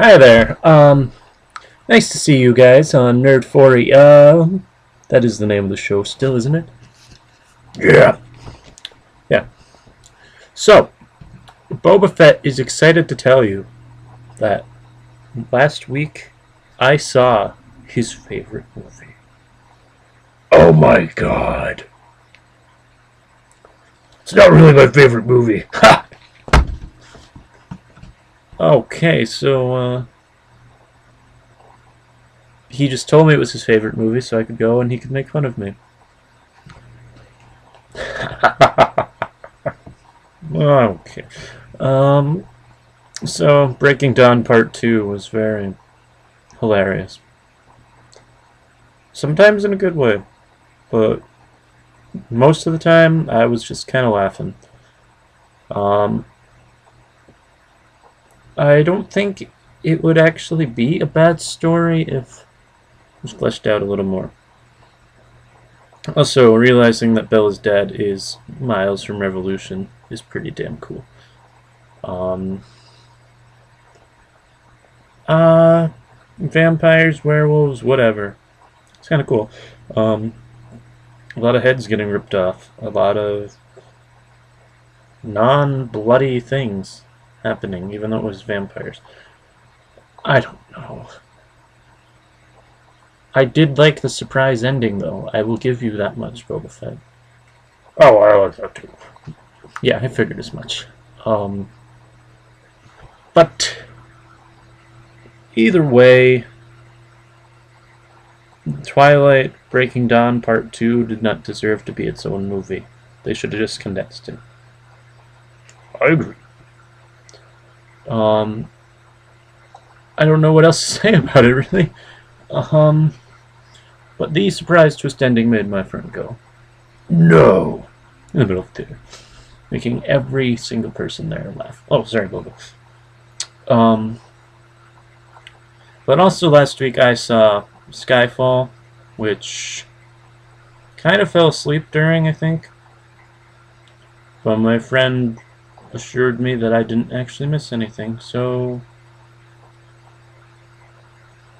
Hi there. Nice to see you guys on Nerd4ia. That is the name of the show still, isn't it? Yeah. Yeah. So, Boba Fett is excited to tell you that last week I saw his favorite movie. Oh my god. It's not really my favorite movie. Ha! Okay, so, he just told me it was his favorite movie so I could go and he could make fun of me. Okay. Um, so Breaking Dawn Part 2 was very hilarious. Sometimes in a good way, but most of the time I was just kind of laughing. Um, I don't think it would actually be a bad story if it was fleshed out a little more. Also, realizing that Bella's dad is Miles from Revolution is pretty damn cool. Um, Vampires, werewolves, whatever. It's kind of cool. A lot of heads getting ripped off. A lot of non-bloody things happening, even though it was vampires. I don't know. I did like the surprise ending, though. I will give you that much, Boba Fett. Oh, I like that too. Yeah, I figured as much. But either way, Twilight Breaking Dawn Part 2 did not deserve to be its own movie. They should have just condensed it. I agree. I don't know what else to say about it, really. But the surprise twist ending made my friend go, "No!" in the middle of the theater, making every single person there laugh. Oh, sorry, Bobo. But also last week I saw Skyfall, which kind of fell asleep during, I think. But my friend assured me that I didn't actually miss anything, so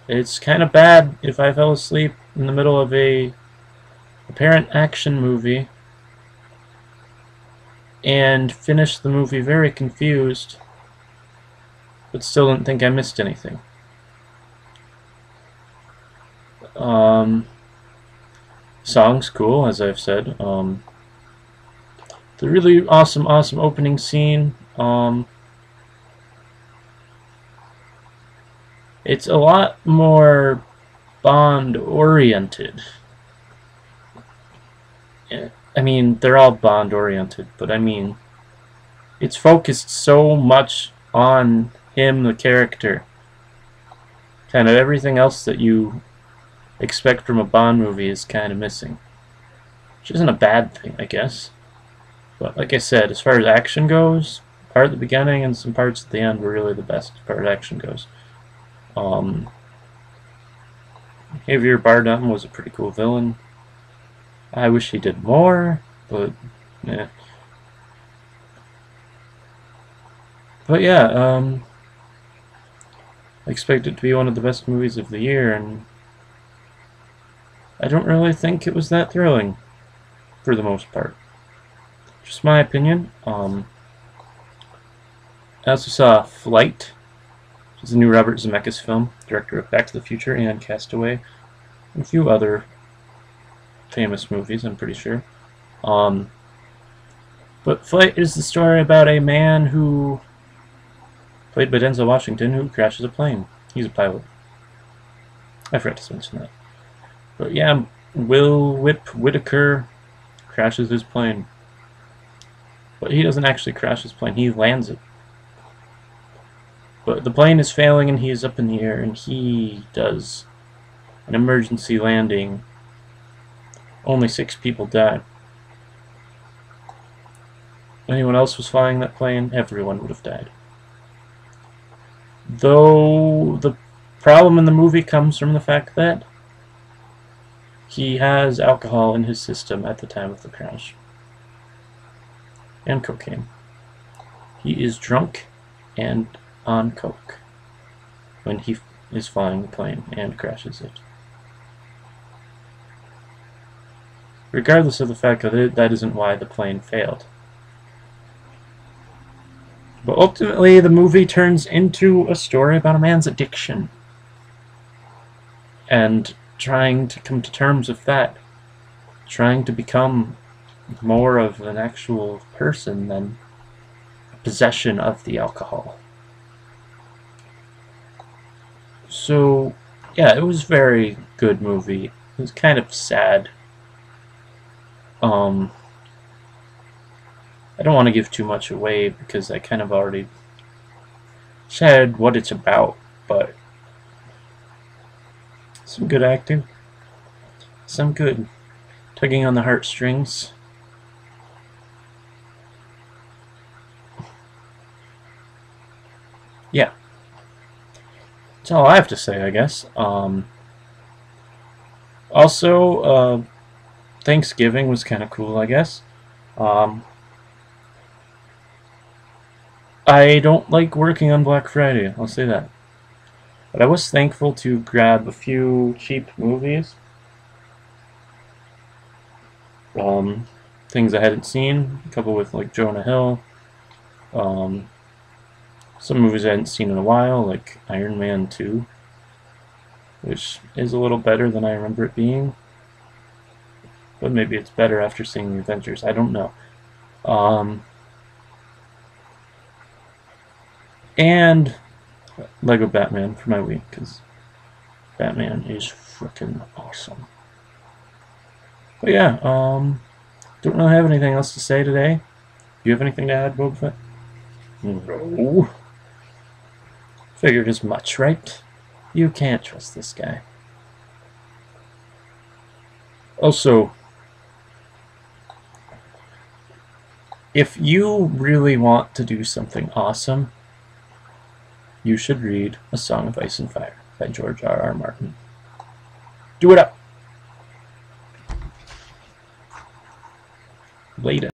it's kind of bad if I fell asleep in the middle of a apparent action movie and finished the movie very confused, but still didn't think I missed anything. Song's cool, as I've said. The really awesome opening scene. It's a lot more Bond oriented. I mean, they're all Bond oriented, but I mean, it's focused so much on him, the character. Kind of everything else that you expect from a Bond movie is kind of missing. Which isn't a bad thing, I guess. But like I said, as far as action goes, part at the beginning and some parts at the end were really the best as far as action goes. Javier Bardem was a pretty cool villain. I wish he did more, but yeah. But yeah, I expect it to be one of the best movies of the year, and I don't really think it was that thrilling, for the most part. Just my opinion. I also saw Flight, which is a new Robert Zemeckis film, director of Back to the Future and Castaway, and a few other famous movies, I'm pretty sure. But Flight is the story about a man who, played by Denzel Washington, who crashes a plane. He's a pilot. I forgot to mention that. But yeah, Will Whitaker crashes his plane. But he doesn't actually crash his plane, he lands it. But the plane is failing and he is up in the air and he does an emergency landing. Only 6 people died. Anyone else was flying that plane, everyone would have died. Though the problem in the movie comes from the fact that he has alcohol in his system at the time of the crash. And cocaine. He is drunk and on coke. when he is flying the plane and crashes it. Regardless of the fact that that isn't why the plane failed. But ultimately, the movie turns into a story about a man's addiction. And trying to come to terms with that. Trying to become more of an actual person than a possession of the alcohol. So, yeah, it was a very good movie. It was kind of sad. I don't want to give too much away because I kind of already said what it's about, but some good acting, some good tugging on the heartstrings. Yeah, that's all I have to say, I guess. Also, Thanksgiving was kind of cool, I guess. I don't like working on Black Friday, I'll say that. But I was thankful to grab a few cheap movies. Things I hadn't seen, a couple with like Jonah Hill. Some movies I hadn't seen in a while, like Iron Man 2, which is a little better than I remember it being. But maybe it's better after seeing the Avengers. I don't know. And Lego Batman for my week, because Batman is freaking awesome. But yeah, don't really have anything else to say today. Do you have anything to add, Boba Fett? No. Figured as much, right? You can't trust this guy. Also, if you really want to do something awesome, you should read A Song of Ice and Fire by George R.R. Martin. Do it up! Later.